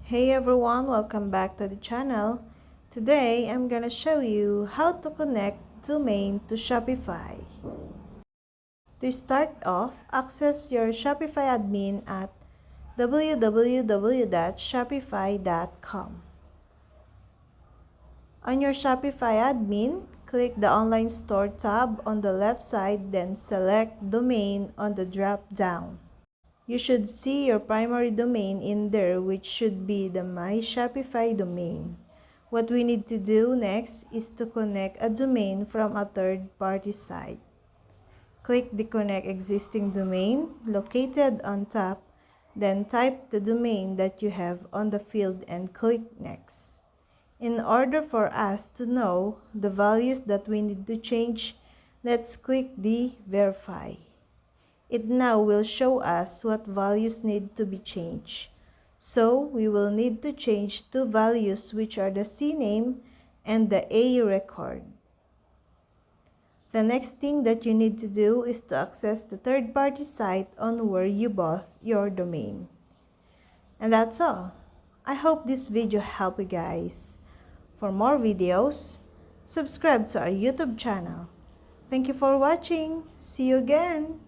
Hey everyone, welcome back to the channel. Today I'm gonna show you how to connect domain to Shopify. To start off, access your Shopify admin at www.shopify.com. On your Shopify admin, click the Online Store tab on the left side, then select Domain on the drop-down. You should see your primary domain in there, which should be the My Shopify domain. What we need to do next is to connect a domain from a third-party site. Click the Connect Existing Domain located on top, then type the domain that you have on the field and click Next. In order for us to know the values that we need to change, let's click the Verify. It now will show us what values need to be changed. So we will need to change two values, which are the CNAME and the A record. The next thing that you need to do is to access the third-party site on where you bought your domain. And that's all. I hope this video helped you guys. For more videos, subscribe to our YouTube channel. Thank you for watching. See you again.